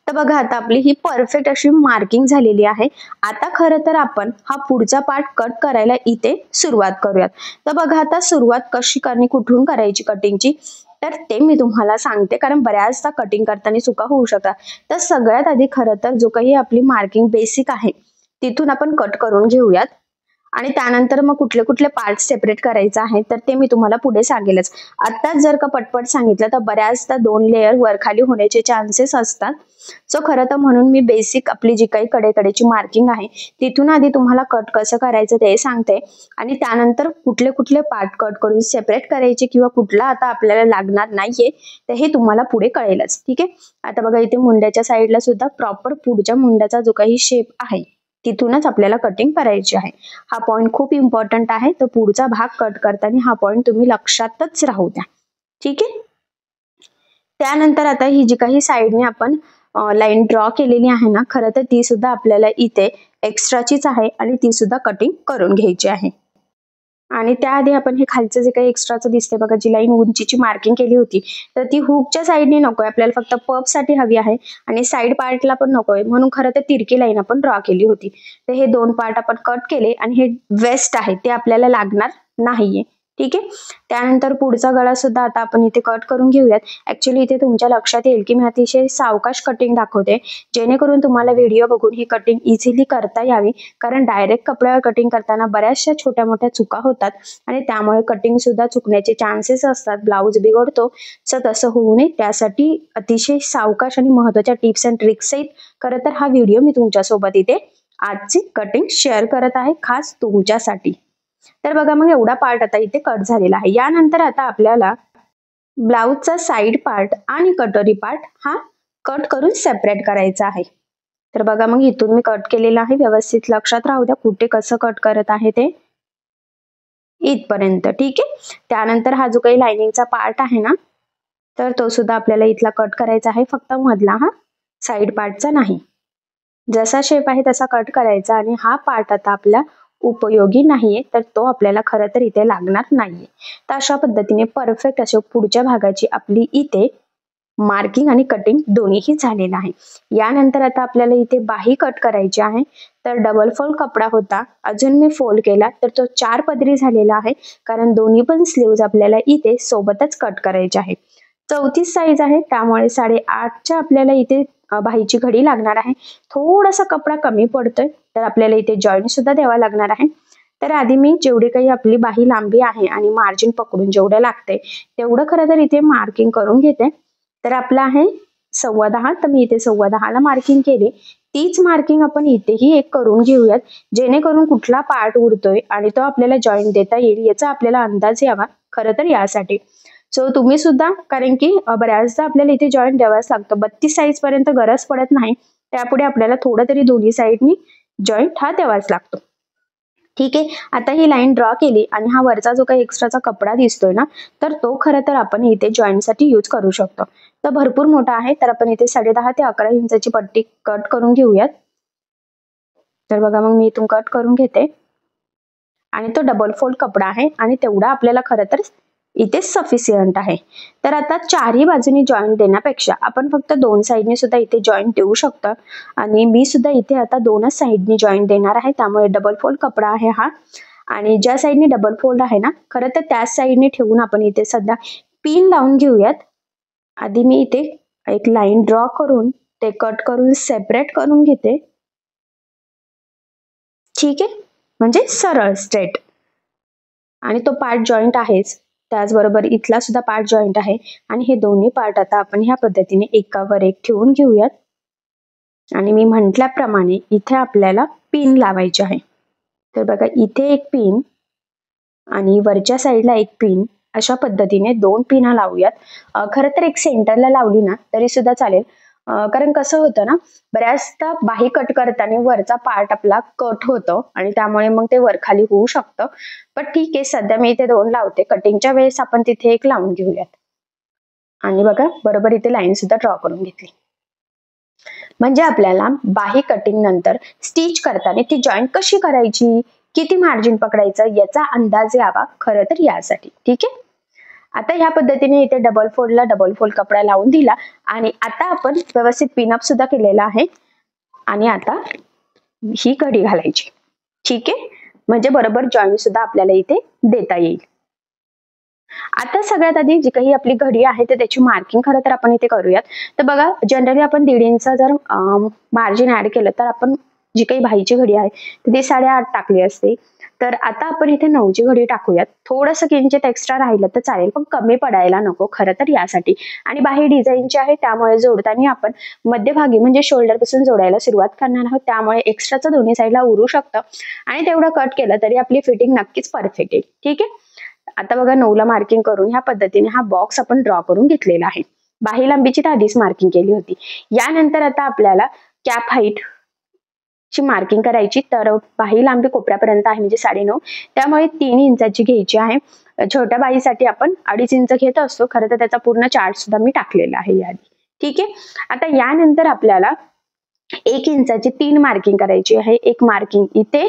Speaker 2: तर बघा आता आपली ही परफेक्ट अशी मार्किंग झालेली आहे. आता खरं तर आपण हा पुढचा पार्ट कट करायला इथे सुरुवात करूयात. तर बघा आता सुरुवात कशी करणे, कुठून करायची कटिंगची तर ते मी तुम्हाला सांगते, कारण बऱ्याचदा कटिंग करताना चुका होऊ शकतात. तर सगळ्यात आधी खरं तर जो काही आपली मार्किंग बेसिक आहे तिथून आपण कट करून घेऊयात. आणि त्यानंतर मग कुठले कुठले पार्ट सेपरेट करायचे आहे तर ते मी तुम्हाला पुढे सांगेलच. आत्ताच जर का पटपट सांगितलं तर बऱ्याचदा 2 लेअर वरखाली होण्याचे चान्सेस असतात. सो खरं तर म्हणून मी बेसिक आपली जी काही कडेकडेची मार्किंग आहे तिथून आधी तुम्हाला कट कसं करायचं ते सांगते आणि त्यानंतर कुठले कुठले पार्ट कट करून सेपरेट करायचे किंवा कुठला आता आपल्याला लागणार नाहीये तर हे तुम्हाला पुढे कळेलच. ठीक आहे. आता बघा इथे मुंड्याच्या साईडला सुद्धा प्रॉपर पुढच्या मुंड्याचा जो काही शेप आहे तिथूनच आपल्याला कटिंग करायची आहे. हा पॉइंट खूप इम्पॉर्टंट आहे. तर पुढचा भाग कट करताना हा पॉइंट तुम्ही लक्षातच राहू द्या. ठीक आहे. त्यानंतर आता ही जी काही साईडने आपण लाईन ड्रॉ केलेली आहे ना खरं तर ती सुद्धा आपल्याला इथे एक्स्ट्राचीच आहे आणि ती सुद्धा कटिंग करून घ्यायची आहे. आणि त्याआधी आपण हे खालचं जे काही एक्स्ट्राचं दिसते बघा जी लाईन उंचीची मार्किंग केली होती तर ती हुकच्या साईडने नकोय आपल्याला फक्त पफ साठी हवी आहे आणि साईड पार्टला पण नकोय म्हणून खरं तर तिरकी लाईन आपण ड्रॉ केली होती. तर हे 2 पार्ट आपण कट केले आणि हे वेस्ट आहे ते आपल्याला लागणार नाहीये. ठीक आहे. त्यानंतर पुढचा गळा सुद्धा आता आपण इथे कट करून घेऊयात. ऍक्च्युली इथे तुमच्या लक्षात येईल की मी अतिशय सावकाश कटिंग दाखवते जेणेकरून तुम्हाला व्हिडिओ बघून ही कटिंग इझिली करता यावी कारण डायरेक्ट कपड्यावर कटिंग करताना बऱ्याचशा छोट्या मोठ्या चुका होतात आणि त्यामुळे कटिंग सुद्धा चुकण्याचे चान्सेस असतात. ब्लाऊज बिघडतो. सो तसं होऊ नये त्यासाठी अतिशय सावकाश आणि महत्त्वाच्या टिप्स अँड ट्रिक्स सहित खरं तर हा व्हिडिओ मी तुमच्यासोबत इथे आजची कटिंग शेअर करत आहे खास तुमच्यासाठी. तर बघा मग एवढा पार्ट आता इथे कट झालेला आहे. यानंतर आता आपल्याला ब्लाऊजचा साईड पार्ट आणि कटोरी पार्ट हा कट करून सेपरेट करायचा आहे. तर बघा मग इथून मी कट केलेला आहे. व्यवस्थित लक्षात राहू द्या कुठे कसं कट करत आहे ते इथपर्यंत. ठीक आहे. त्यानंतर हा जो काही लाइनिंगचा पार्ट आहे ना तर तो सुद्धा आपल्याला इथला कट करायचा आहे फक्त मधला हा साईड पार्टचा नाही. जसा शेप आहे तसा कट करायचा आणि हा पार्ट आता आपला उपयोगी नाहीये तर तो आपल्याला खरं तर इथे लागणार नाहीये. तर अशा पद्धतीने परफेक्ट अशा पुढच्या भागाची आपली इथे मार्किंग आणि कटिंग दोन्हीही झालेलं आहे. यानंतर आता आपल्याला इथे बाही कट करायची आहे. तर डबल फोल्ड कपडा होता अजून मी फोल्ड केला तर तो 4 पदरी झालेला आहे कारण दोन्ही पण स्लीव्ज आपल्याला इथे सोबतच कट करायचे आहे. 34 साईज आहे त्यामुळे 8.5च्या आपल्याला इथे बाहीची घडी लागणार आहे. थोडासा कपडा कमी पडतोय तर आपल्याला इथे जॉईंट सुद्धा द्यावा लागणार आहे. तर आधी मी जेवढी काही आपली बाही लांबी आहे आणि मार्जिन पकडून जेवढं लागते तेवढं खरं तर इथे मार्किंग करून घेते. तर आपलं आहे 10.25 तर मी इथे 10.25ला मार्किंग केली. तीच मार्किंग आपण इथेही एक करून घेऊयात जेणेकरून कुठला पार्ट उरतोय आणि तो आपल्याला जॉईंट देता येईल याचा आपल्याला अंदाज यावा खरं तर यासाठी. सो तुम्ही सुद्धा कारण की बऱ्याचदा आपल्याला इथे जॉईंट द्यावाच लागतं. 32 साईज पर्यंत गरज पडत नाही त्यापुढे आपल्याला थोडं तरी दोन्ही साईडनी जॉईंट हा द्यावाच लागतो. ठीक आहे. आता ही लाईन ड्रॉ केली आणि हा वरचा जो काही एक्स्ट्राचा कपडा दिसतोय ना तर तो खरं तर आपण इथे जॉईंट साठी यूज करू शकतो. तर भरपूर मोठा आहे तर आपण इथे 10.5 ते 11 इंचाची पट्टी कट करून घेऊयात. तर बघा मग मी इथून कट करून घेते आणि तो डबल फोल्ड कपडा आहे आणि तेवढा आपल्याला खरं तर इथे सफिशियंट आहे. तर आता चारही बाजूनी जॉईंट देण्यापेक्षा आपण फक्त 2 साईडने सुद्धा इथे जॉईंट देऊ शकतो आणि मी सुद्धा इथे आता 2च साईडने जॉईंट देणार आहे त्यामुळे डबल फोल्ड कपडा आहे हा आणि ज्या साईडने डबल फोल्ड आहे ना खरं तर त्याच साईडने ठेवून आपण इथे सध्या पिन लावून घेऊयात. आधी मी इथे एक लाईन ड्रॉ करून ते कट करून सेपरेट करून घेते. ठीक आहे. म्हणजे सरळ स्ट्रेट आणि तो पार्ट जॉईंट आहेच त्याचबरोबर इथला सुद्धा पार्ट जॉईंट आहे आणि हे दोन्ही पार्ट आता आपण ह्या पद्धतीने एकावर एक ठेवून घेऊयात आणि मी म्हटल्याप्रमाणे इथे आपल्याला पिन लावायची आहे. तर बघा इथे एक पिन आणि वरच्या साईडला एक पिन अशा पद्धतीने 2 पिना लावूयात. खरं तर एक सेंटरला लावली ना तरी सुद्धा चालेल कारण कसं होतं ना बऱ्याचदा बाही कट करताना वरचा पार्ट आपला कट होतो आणि त्यामुळे मग ते वरखाली होऊ शकतं. पण ठीक आहे सध्या मी इथे 2 लावते. कटिंगच्या वेळेस आपण तिथे एक लावून घेऊयात आणि बघा बरोबर इथे लाईन सुद्धा ड्रॉ करून घेतली. म्हणजे आपल्याला बाही कटिंग नंतर स्टिच करताना ती जॉईंट कशी करायची किती मार्जिन पकडायचं याचा अंदाज यावा खरं तर यासाठी. ठीक आहे. आता ह्या पद्धतीने इथे डबल फोल्डला डबल फोल्ड कपडा लावून दिला आणि आता आपण व्यवस्थित पिनअप सुद्धा केलेला आहे आणि आता ही घडी घालायची. ठीक आहे. म्हणजे बरोबर जॉईंट सुद्धा आपल्याला इथे देता येईल. आता सगळ्यात आधी जी काही आपली घडी आहे तर त्याची मार्किंग खरं तर आपण इथे करूयात. तर बघा जनरली आपण 1.5 इंच जर मार्जिन ऍड केलं तर आपण जी काही बाहीची घडी आहे ती 8.5 टाकली असते तर आता आपण इथे 9ची घडी टाकूयात. थोडंसं किंचित एक्स्ट्रा राहिलं तर चालेल, पण कमी पडायला नको खरं तर यासाठी. आणि बाही डिझाईनची आहे त्यामुळे जोडताना आपण मध्यभागी म्हणजे शोल्डर पासून जोडायला सुरुवात करणार आहोत, त्यामुळे एक्स्ट्राचं दोन्ही साईडला उरू शकतं आणि तेवढं कट केलं तरी आपली फिटिंग नक्कीच परफेक्ट येईल. ठीक आहे. आता बघा 9ला मार्किंग करून ह्या पद्धतीने हा बॉक्स आपण ड्रॉ करून घेतलेला आहे. बाही लांबीची तर आधीच मार्किंग केली होती. यानंतर आता आपल्याला कॅप हाईट ची मार्किंग करायची. तर बाही लांबी कोपऱ्यापर्यंत आहे म्हणजे 9.5, त्यामुळे 3 इंचाची घ्यायची आहे. छोट्या बाहीसाठी आपण 2.5 इंच घेत असतो, खरं तर त्याचा पूर्ण चार्ट सुद्धा मी टाकलेला आहे याआधी. ठीक आहे. आता यानंतर आपल्याला 1 इंचाची 3 मार्किंग करायची आहे. एक मार्किंग इथे,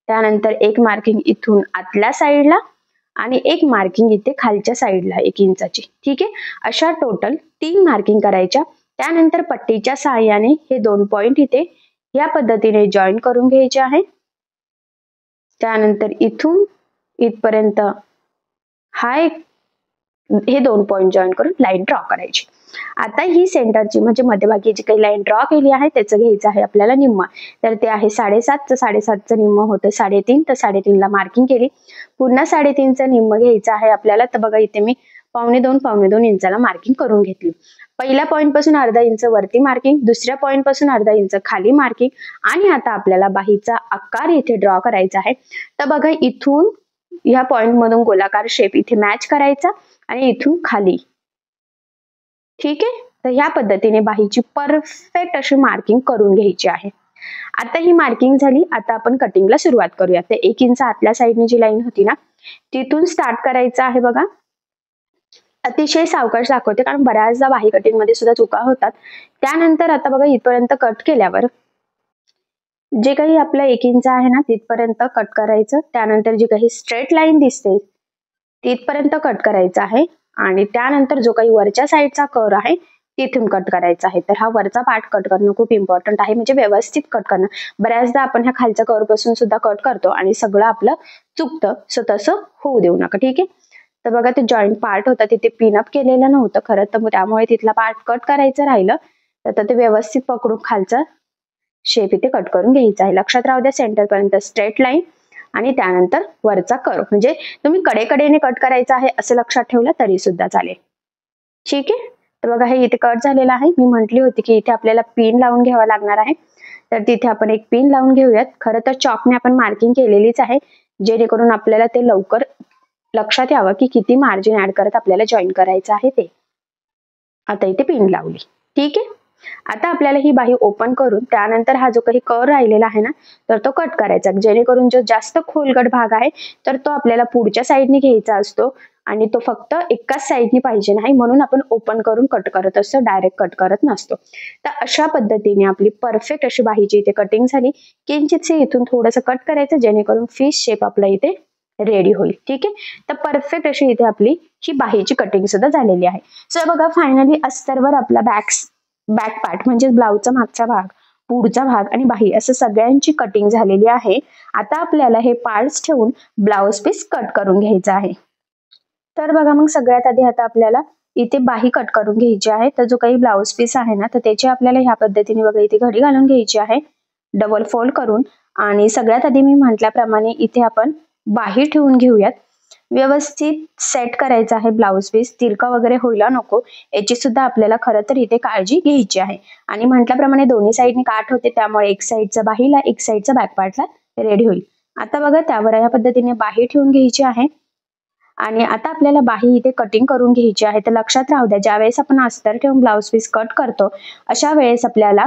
Speaker 2: त्यानंतर एक मार्किंग इथून आतल्या साईडला आणि एक मार्किंग इथे खालच्या साईडला 1 इंचाची. ठीक आहे. अशा टोटल 3 मार्किंग करायच्या. त्यानंतर पट्टीच्या सहाय्याने हे 2 पॉइंट इथे या पद्धतीने जॉईन करून घ्यायचे आहे. त्यानंतर इथून इथपर्यंत हे 2 पॉइंट जॉईन करून लाईन ड्रॉ करायची. आता ही सेंटरची म्हणजे मध्यभागी जी काही लाईन ड्रॉ केली आहे त्याचं घ्यायचं आहे आपल्याला निम्मा. तर ते आहे 7.5चं 7.5चं निम्म होतं 3.5, तर 3.5ला मार्किंग केली. पुन्हा 3.5चं निम्म घ्यायचं आहे आपल्याला. तर बघा इथे मी 2.25 इंचाला मार्किंग करून घेतली. पहिल्या पॉइंट पासून अर्धा इंच वरती मार्किंग, दुसऱ्या पॉइंट पासून अर्धा इंच खाली मार्किंग आणि आता आपल्याला बाहीचा आकार इथे ड्रॉ करायचा आहे. तर बघा इथून ह्या पॉइंट मधून गोलाकार शेप इथे मॅच करायचा आणि इथून खाली. ठीक आहे. तर ह्या पद्धतीने बाहीची परफेक्ट अशी मार्किंग करून घ्यायची आहे. आता ही मार्किंग झाली. आता आपण कटिंगला सुरुवात करूया. तर 1 इंच आतल्या साईडने जी लाईन होती ना तिथून स्टार्ट करायचं आहे. बघा अतिशय सावकाश दाखवते कारण बऱ्याचदा बाही कटिंग मध्ये सुद्धा चुका होतात. त्यानंतर आता बघा इथपर्यंत कट केल्यावर जे काही आपलं 1 इंच आहे ना तिथपर्यंत कट करायचं. त्यानंतर जी काही स्ट्रेट लाईन दिसते तिथपर्यंत कट करायचं आहे आणि त्यानंतर जो काही वरच्या साईडचा कर्व आहे तिथून कट करायचा आहे. तर हा वरचा पार्ट कट करणं खूप इम्पॉर्टंट आहे, म्हणजे व्यवस्थित कट करणं. बऱ्याचदा आपण ह्या खालच्या कर्व पासून सुद्धा कट करतो आणि सगळं आपलं चुकतं, सो तसं होऊ देऊ नका. ठीक आहे. तर बघा ते जॉईंट पार्ट होता तिथे पिनअप केलेलं नव्हतं खरं तर, त्यामुळे तिथला पार्ट कट करायचं राहिलं. तर ते व्यवस्थित पकडून खालचा शेप इथे कट करून घ्यायचा आहे. लक्षात राहू द्या सेंटर पर्यंत स्ट्रेट लाईन आणि त्यानंतर वरचा कर्व, म्हणजे तुम्ही कडेकडेने कट करायचा आहे असं लक्षात ठेवलं तरी सुद्धा चालेल. ठीक आहे. तर बघा हे इथे कट झालेलं आहे. मी म्हटली होती की इथे आपल्याला पिन लावून घ्यावा लागणार आहे, तर तिथे आपण एक पिन लावून घेऊयात. खरं तर चॉकने आपण मार्किंग केलेलीच आहे जेणेकरून आपल्याला ते लवकर लक्षात यावं की किती मार्जिन ऍड करत आपल्याला जॉईन करायचं आहे ते. आता इथे पिन लावली. ठीक आहे. आता आपल्याला ही बाही ओपन करून त्यानंतर हा जो काही कर्व राहिलेला आहे ना तर तो कट करायचा, जेणेकरून जो जास्त खोलगट भाग आहे तर तो आपल्याला पुढच्या साईडने घ्यायचा असतो आणि तो फक्त एकाच साईडने पाहिजे नाही, म्हणून आपण ओपन करून कट करत असतो, डायरेक्ट कट करत नसतो. तर अशा पद्धतीने आपली परफेक्ट अशी बाहीची इथे कटिंग झाली. किंचितसे इथून थोडंसं कट करायचं जेणेकरून फिश शेप आपला इथे रेडी होईल. ठीक आहे. तर परफेक्ट अशी इथे आपली ही बाहीची कटिंग सुद्धा झालेली आहे. सो बघा फायनली अस्तरवर आपला बॅक पार्ट म्हणजे ब्लाउजचा मागचा भाग, पुढचा भाग आणि बाही असं सगळ्यांची कटिंग झालेली आहे. आता आपल्याला हे पार्ट्स ठेवून ब्लाउज पीस कट करून घ्यायचा आहे. तर बघा मग सगळ्यात आधी आता आपल्याला इथे बाही कट करून घ्यायची आहे. तर जो काही ब्लाउज पीस आहे ना तर त्याची आपल्याला ह्या पद्धतीने बघा इथे घडी घालून घ्यायची आहे डबल फोल्ड करून. आणि सगळ्यात आधी मी म्हटल्याप्रमाणे इथे आपण बाही ठेवून घेऊयात. व्यवस्थित सेट करायचं आहे ब्लाउज पीस, तिरका वगैरे व्हायला नको याची सुद्धा आपल्याला खरं तर इथे काळजी घ्यायची आहे. आणि म्हटल्याप्रमाणे दोन्ही साईडने काठ होते त्यामुळे एक साईडचा बाहीला एक साईडचा बॅक पार्टला रेडी होईल. आता बघा त्यावर या पद्धतीने बाही ठेवून घ्यायची आहे आणि आता आपल्याला बाही इथे कटिंग करून घ्यायची आहे. तर लक्षात राहू द्या ज्यावेळेस आपण अस्तर ठेवून ब्लाउज पीस कट करतो अशा वेळेस आपल्याला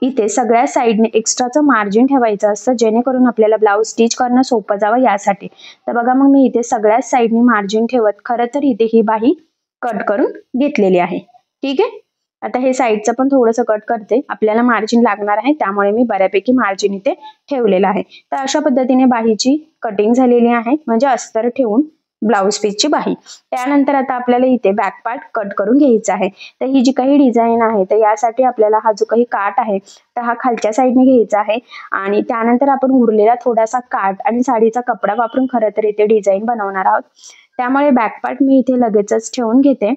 Speaker 2: इथे सगळ्या साईडने एक्स्ट्राचं मार्जिन ठेवायचं असतं जेणेकरून आपल्याला ब्लाउज स्टिच करणं सोपं जावं यासाठी. तर बघा मग मी इथे सगळ्याच साईडने मार्जिन ठेवत खरं तर इथे ही बाही कट करून घेतलेली आहे. ठीक आहे. आता हे साईडचं पण थोडंसं कट करते, आपल्याला मार्जिन लागणार आहे त्यामुळे मी बऱ्यापैकी मार्जिन इथे ठेवलेलं आहे. तर अशा पद्धतीने बाहीची कटिंग झालेली आहे, म्हणजे अस्तर ठेवून ब्लाउज पीसची बाही. त्यानंतर आता आपल्याला इथे बॅक पार्ट कट करून घ्यायचा आहे. तर ही जी काही डिझाईन आहे तर यासाठी आपल्याला हा जो काही काठ आहे तर हा खालच्या साईडने घ्यायचा आहे आणि त्यानंतर आपण उरलेला थोडासा काठ आणि साडीचा कपडा वापरून खरं तर इथे डिझाईन बनवणार आहोत. त्यामुळे बॅक पार्ट मी इथे लगेचच ठेवून घेते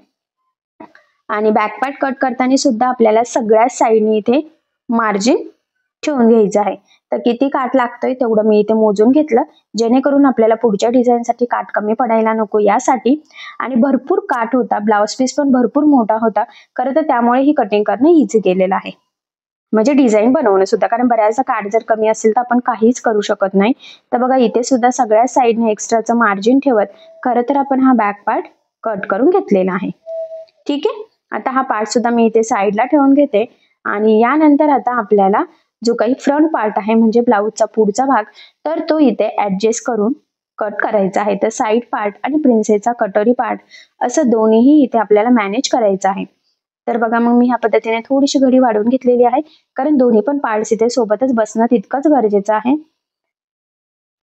Speaker 2: आणि बॅक पार्ट कट करताना सुद्धा आपल्याला सगळ्याच साईडने इथे मार्जिन ठेवून घ्यायचं आहे. तर किती काठ लागतोय तेवढं मी इथे मोजून घेतलं, जेणेकरून आपल्याला पुढच्या डिझाईनसाठी काठ कमी पडायला नको यासाठी. आणि भरपूर काठ होता, ब्लाउज पीस पण भरपूर मोठा होता खरं तर, त्यामुळे ही कटिंग करणं इझी केलेलं आहे, म्हणजे डिझाईन बनवणं सुद्धा. कारण बऱ्याचदा काठ जर कमी असेल तर आपण काहीच करू शकत नाही. तर बघा इथे सुद्धा सगळ्या साईडने एक्स्ट्राचं मार्जिन ठेवत खरं तर आपण हा बॅक पार्ट कट करून घेतलेला आहे. ठीक आहे, आता हा पार्ट सुद्धा मी इथे साईडला ठेवून घेते. आणि यानंतर आता आपल्याला जो काही फ्रंट पार्ट आहे म्हणजे ब्लाऊजचा पुढचा भाग, तर तो इथे ऍडजस्ट करून कट करायचा आहे. तर साईड पार्ट आणि प्रिन्सेसचा कटोरी पार्ट असं दोन्हीही इथे आपल्याला मॅनेज करायचं आहे. तर बघा मग मी ह्या पद्धतीने थोडीशी घडी वाढवून घेतलेली आहे, कारण दोन्ही पण पार्ट्स इथे सोबतच बसणं तितकंच गरजेचं आहे.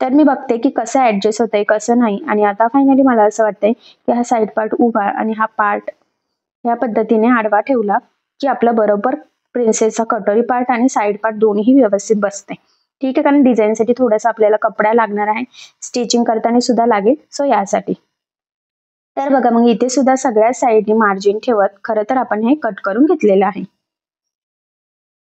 Speaker 2: तर मी बघते की कसं ऍडजस्ट होतंय कसं नाही. आणि आता फायनली मला असं वाटतंय की हा साईड पार्ट उभा आणि हा पार्ट या पद्धतीने आडवा ठेवला की आपलं बरोबर प्रिन्सेसचा कटोरी पार्ट आणि साईड पार्ट दोन्ही व्यवस्थित बसते. ठीक आहे, कारण डिझाईनसाठी थोडासा आपल्याला कपडा लागणार आहे, स्टिचिंग करताना सुद्धा लागेल, सो यासाठी. तर बघा मग इथे सुद्धा सगळ्या साईडने मार्जिन ठेवत खरं तर आपण हे कट करून घेतलेलं आहे.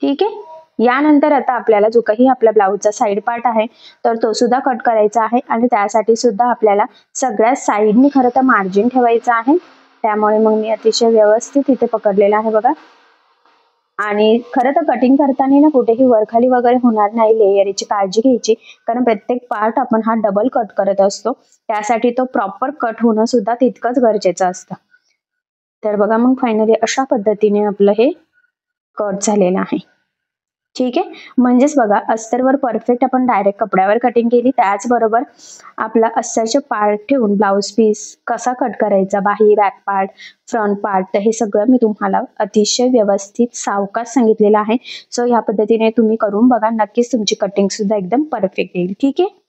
Speaker 2: ठीक आहे, यानंतर आता आपल्याला जो काही आपल्या ब्लाऊजचा साईड पार्ट आहे तर तो सुद्धा कट करायचा आहे. आणि त्यासाठी सुद्धा आपल्याला सगळ्या साईडनी खरं तर मार्जिन ठेवायचं आहे. त्यामुळे मग मी अतिशय व्यवस्थित इथे पकडलेला आहे बघा. आणि खरं तर कटिंग करताना ना कुठेही वरखाली वगैरे होणार नाही, लेयरची काळजी घ्यायची, कारण प्रत्येक पार्ट आपण हा डबल कट करत असतो, त्यासाठी तो प्रॉपर कट होणं सुद्धा तितकंच गरजेचं असतं. तर बघा मग फायनली अशा पद्धतीने आपलं हे कट झालेलं आहे. ठीक आहे, म्हणजेच बघा अस्तरवर परफेक्ट आपण डायरेक्ट कपड्यावर कटिंग केली, त्याचबरोबर आपला अस्तरचे पार्ट ठेवून ब्लाऊज पीस कसा कट करायचा, बाही, बॅक पार्ट, फ्रंट पार्ट, तर हे सगळं मी तुम्हाला अतिशय व्यवस्थित सावकाश सांगितलेलं आहे. सो ह्या पद्धतीने तुम्ही करून बघा, नक्कीच तुमची कटिंग सुद्धा एकदम परफेक्ट येईल. ठीक आहे,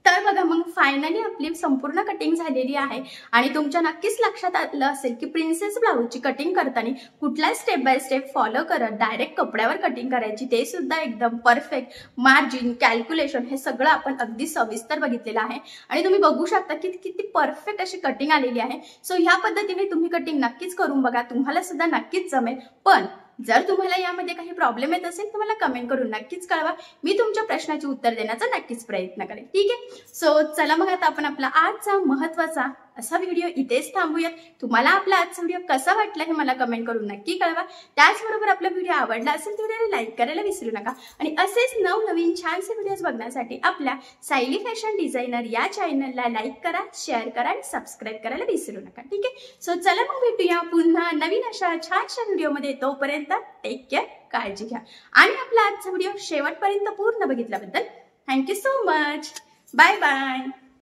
Speaker 1: तर बघा मग फायनली आपली संपूर्ण कटिंग झालेली आहे. आणि तुमच्या नक्कीच लक्षात आलं असेल की प्रिन्सेस ब्लाऊजची कटिंग करताना कुठला स्टेप बाय स्टेप फॉलो करत डायरेक्ट कपड्यावर कटिंग करायची, ते सुद्धा एकदम परफेक्ट, मार्जिन, कॅल्क्युलेशन हे सगळं आपण अगदी सविस्तर बघितलेलं आहे. आणि तुम्ही बघू शकता की किती परफेक्ट अशी कटिंग आलेली आहे. सो ह्या पद्धतीने तुम्ही कटिंग नक्कीच करून बघा, तुम्हाला सुद्धा नक्कीच जमेल. पण जर तुम्हाला यामध्ये काही प्रॉब्लेम येत असेल तर मला कमेंट करून नक्कीच कळवा, मी तुमच्या प्रश्नाचे उत्तर देण्याचा नक्कीच प्रयत्न करेन. ठीक आहे, सो चला मग आता आपण आपला आजचा महत्त्वाचा असा व्हिडिओ इथेच थांबूयात. तुम्हाला आपला आजचा व्हिडिओ कसा वाटला हे मला कमेंट करून नक्की कळवा. त्याचबरोबर आपला व्हिडिओ आवडला असेल तर व्हिडिओला लाईक करायला विसरू नका. आणि असेच नवनवीन छानसे व्हिडिओज बघण्यासाठी आपल्या सायली फॅशन डिझायनर या चॅनलला लाईक करा, शेअर करा आणि सबस्क्राईब करायला विसरू नका. ठीक आहे, सो चला मग भेटूया पुन्हा नवीन अशा छानशा व्हिडिओमध्ये. तोपर्यंत टेक केअर, काळजी घ्या. आणि आपला आजचा व्हिडिओ शेवटपर्यंत पूर्ण बघितल्याबद्दल thank you so much. Bye bye.